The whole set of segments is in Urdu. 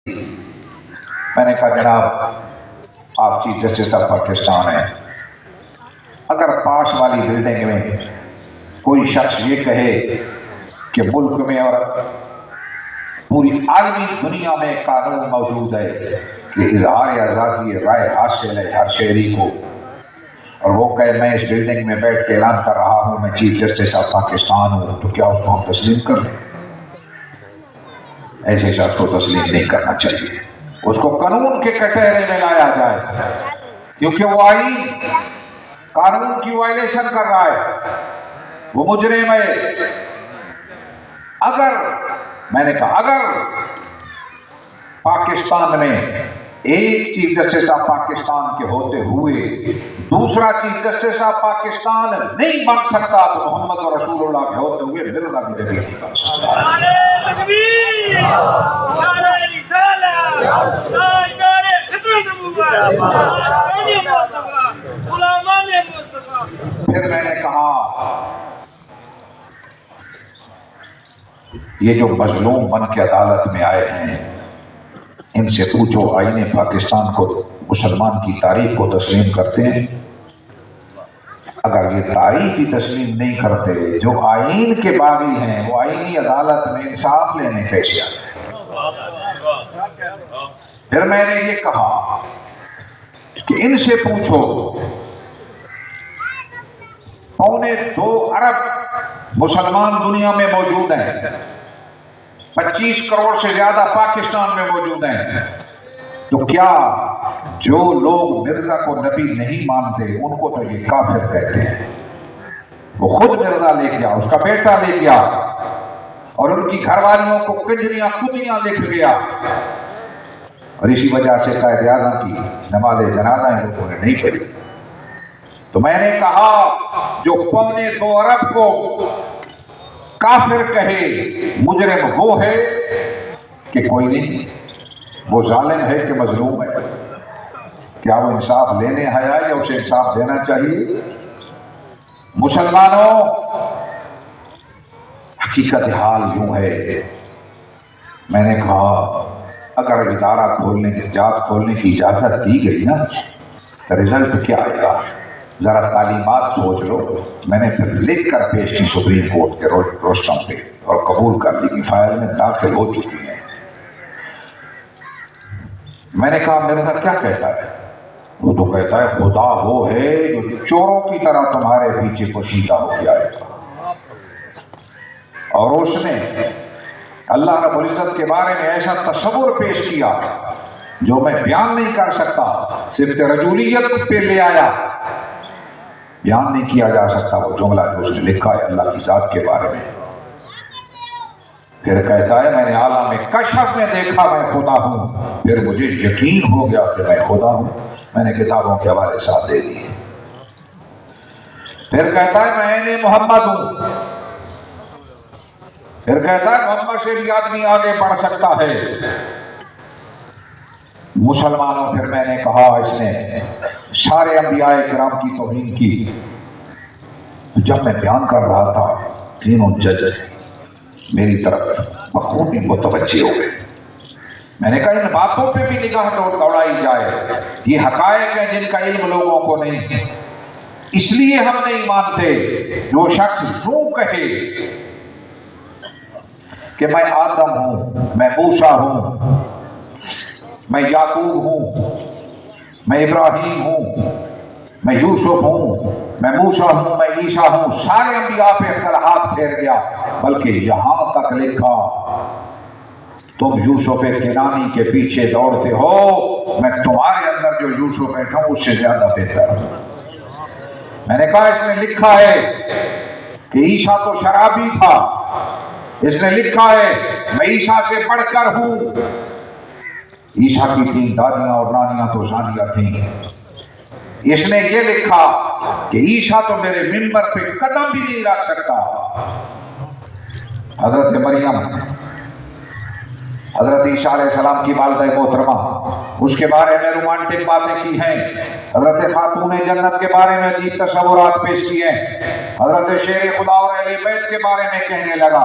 میں نے کہا جناب آپ چیف جسٹس آف پاکستان ہیں، اگر پاس والی بلڈنگ میں کوئی شخص یہ کہے کہ ملک میں اور پوری عالمی دنیا میں قانون موجود ہے کہ اظہار آزادی رائے حاصل ہے ہر شہری کو، اور وہ کہے میں اس بلڈنگ میں بیٹھ کے اعلان کر رہا ہوں میں چیف جسٹس آف پاکستان ہوں، تو کیا اس کو ہم تسلیم کر لیں؟ ایسے شخص کو تسلیم نہیں کرنا چاہیے، اس کو قانون کے کٹہرے میں لایا جائے، کیونکہ وہ آئین قانون کی وائلیشن کر رہا ہے، وہ مجرم ہے۔ اگر میں نے کہا اگر پاکستان میں ایک چیف جسٹس آف پاکستان کے ہوتے ہوئے دوسرا چیف جسٹس آف پاکستان نہیں بن سکتا تو محمد رسول اللہ کے ہوتے ہوئے مرزا بھی نبی نہیں بن سکتا۔ پھر میں نے کہا یہ جو مظلوم بن کے عدالت میں آئے ہیں ان سے پوچھو آئین پاکستان کو مسلمان کی تاریخ کو تسلیم کرتے ہیں؟ اگر یہ تاریخ ہی تسلیم نہیں کرتے، جو آئین کے باغی ہیں وہ آئینی عدالت میں انصاف لینے کیسے آتے؟ پھر میں نے یہ کہا کہ ان سے پوچھو 2.25 ارب مسلمان دنیا میں موجود ہیں، 25 کروڑ سے زیادہ پاکستان میں موجود ہیں، تو کیا جو لوگ مرزا کو نبی نہیں مانتے ان کو تو یہ کافر کہتے ہیں؟ وہ خود مرزا لے گیا، اس کا بیٹا لے گیا، اور ان کی گھر والیوں کو کنجریاں کتیاں لکھ گیا، اور اسی وجہ سے قائد اعظم کی نماز جنازہ ان لوگوں نے نہیں پڑھی۔ تو میں نے کہا جو 2.25 ارب کو کافر کہے مجرم وہ ہے کہ کوئی نہیں، وہ ظالم ہے کہ مظلوم ہے؟ کیا وہ انصاف لینے آیا یا اسے انصاف دینا چاہیے؟ مسلمانوں حقیقت حال یوں ہے، میں نے کہا اگر ادارہ کھولنے کی جات کھولنے کی اجازت دی گئی نا تو رزلٹ کیا آئے گا؟ ذرا تعلیمات سوچ لو۔ میں نے پھر لکھ کر پیش کی سپریم کورٹ کے روسٹم پہ اور قبول کر لی، فائل میں داخل ہو چکی ہیں۔ میں نے کہا مرزا کیا کہتا ہے؟ وہ تو کہتا ہے خدا وہ ہے جو چوروں کی طرح تمہارے پیچھے پوشیدہ ہو کے آئے گا، اور اس نے اللہ رب العزت کے بارے میں ایسا تصور پیش کیا جو میں بیان نہیں کر سکتا، صرف رجولیت پہ لے آیا، بیان نہیں کیا جا سکتا وہ جملہ جو اس نے لکھا ہے اللہ کی ذات کے بارے میں۔ پھر کہتا ہے میں نے عالم کشف میں دیکھا میں خدا ہوں، پھر مجھے یقین ہو گیا کہ میں خدا ہوں، میں نے کتابوں کے حوالے ساتھ دے دیے۔ پھر کہتا ہے میں محمد ہوں، پھر کہتا ہے محمد سے بھی آدمی آگے بڑھ سکتا ہے۔ مسلمانوں پھر میں نے کہا اس نے سارے انبیاء کرام کی توہین کی۔ جب میں بیان کر رہا تھا تینوں جج میری طرف بخوبی متوجہ ہو گئے۔ میں نے کہا ان باتوں پہ بھی نگاہ دوڑائی جائے، یہ حقائق ہیں جن کا علم لوگوں کو نہیں، اس لیے ہم نہیں مانتے۔ جو شخص یوں کہے کہ میں آدم ہوں، میں موسیٰ ہوں، میں یعقوب ہوں، میں ابراہیم ہوں، میں یوسف ہوں، میں موسیٰ ہوں، میں عیسیٰ ہوں، سارے انبیاء پہ کل ہاتھ پھیر گیا، بلکہ یہاں تک لکھا تم یوسف کنانی کے پیچھے دوڑتے ہو، میں تمہارے اندر جو یوسف بیٹھا ہوں اس سے زیادہ بہتر ہوں۔ میں نے کہا اس نے لکھا ہے کہ عیسیٰ تو شرابی تھا، اس نے لکھا ہے میں عیسیٰ سے بڑھ کر ہوں، عیسیٰ کی 3 دادیاں اور نانیاں تو زانیہ تھیں، اس نے یہ لکھا کہ عیسیٰ تو میرے منبر پہ قدم بھی نہیں رکھ سکتا۔ حضرت مریم، حضرت عیسیٰ علیہ السلام کی والدہ محترمہ، اس کے بارے میں رومانٹک باتیں کی ہیں، حضرت خاتون جنت کے بارے میں عجیب تصورات پیش کیے ہیں، حضرت شیر خدا اور اہل بیت کے بارے میں کہنے لگا۔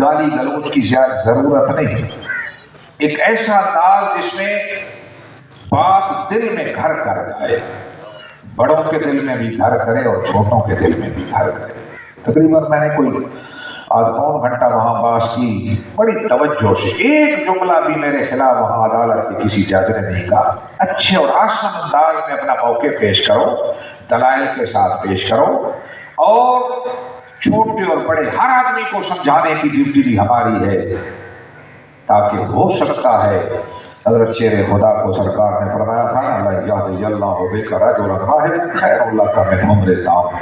گالی گلوچ کی زیادہ ضرورت نہیں، ایک ایسا انداز جس میں بات دل میں گھر کر جائے، بڑوں کے دل میں بھی گھر کرے اور چھوٹوں کے دل میں بھی گھر کرے۔ تقریباً میں نے کوئی آدھ پون گھنٹہ وہاں بات کی، بڑی توجہ سے، ایک جملہ بھی میرے خلاف وہاں عدالت کے کسی جج نے نہیں کہا۔ اچھے اور آسان انداز میں اپنا موقع پیش کرو، دلائل کے ساتھ پیش کرو، اور چھوٹے اور بڑے ہر آدمی کو سمجھانے کی ڈیوٹی بھی ہماری ہے، تاکہ ہو سکتا ہے حضرت شیر خدا کو سرکار نے فرمایا تھا نا، اللہ یہدی اللہ بک رجلا واحدا خیر لک من حمر النعم،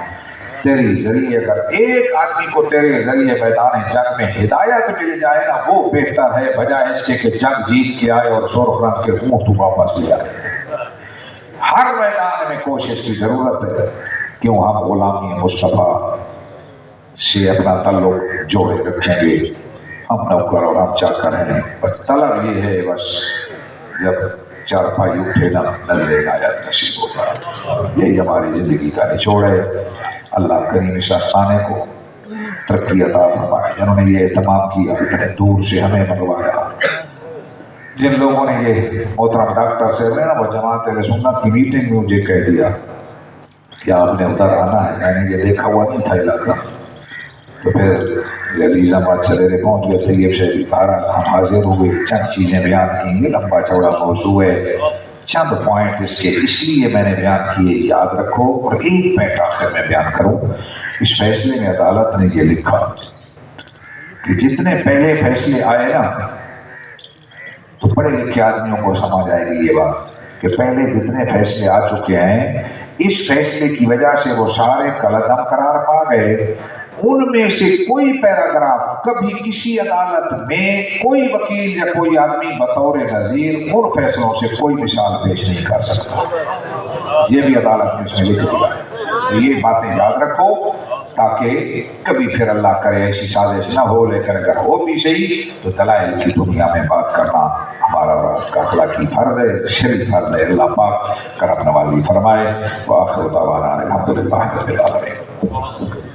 تیرے ذریعے اگر ایک آدمی کو تیرے ذریعے میدان جنگ میں ہدایت مل جائے نا، وہ بہتر ہے بجائے اس کے کہ جنگ جیت کے آئے اور سرخ رنگ کے منہ تو واپس لے آئے۔ ہر میدان میں کوشش کی ضرورت ہے، کیوں ہم غلامی مصطفیٰ سے اپنا تعلق جوڑے رکھیں گے، ہم نوکر اور ہم چاکر ہیں، بس طلب یہ ہے بس جب چارپائی اٹھے نا نظر عنایت نصیب ہوگا۔ یہی ہماری زندگی کا نچوڑ ہے۔ اللہ کریم اس آستانے کو ترقی عطا فرمائے، جنہوں نے یہ اہتمام کیا، اتنے دور سے ہمیں منگوایا، جن لوگوں نے یہ محترم ڈاکٹر صاحب نے نا وہ جماعت اہل سنت کی میٹنگ میں مجھے کہہ دیا کہ آپ نے ادھر آنا ہے، میں نے یہ دیکھا ہوا نہیں تھا علاقہ، تو پھر عزیز آباد سویرے پہنچ گئے تھے، یہ شہری بہرحال ہم حاضر ہوئے، چند چیزیں بیان کی گے، لمبا چوڑا موضوع ہے، چند پوائنٹ اس کے اس لیے میں نے بیان کیے، یاد رکھو، اور ایک پوائنٹ آخر میں بیان کروں۔ اس فیصلے میں عدالت نے یہ لکھا کہ جتنے پہلے فیصلے آئے نا، تو پڑھے لکھے آدمیوں کو سمجھ آئے گی یہ بات کہ پہلے جتنے فیصلے آ چکے ہیں، اس فیصلے کی وجہ سے وہ سارے کالعدم قرار پا گئے۔ ان میں سے کوئی پیراگراف کبھی کسی عدالت میں کوئی وکیل یا کوئی آدمی بطور نظیر ان فیصلوں سے کوئی مثال پیش نہیں کر سکتا، یہ بھی عدالت نے اس میں لکھ دیا۔ یہ باتیں یاد رکھو تاکہ کبھی پھر اللہ کرے ایسی سازش نہ ہو، لیکن اگر ہو بھی صحیح تو دلائل کی دنیا میں بات کرنا ہمارا اور آپ کا اخلاقی فرض ہے، شرعی فرض ہے۔ اللہ پاک کرم نوازی فرمائے۔ وآخر دعوانا الحمدللہ رب العالمین۔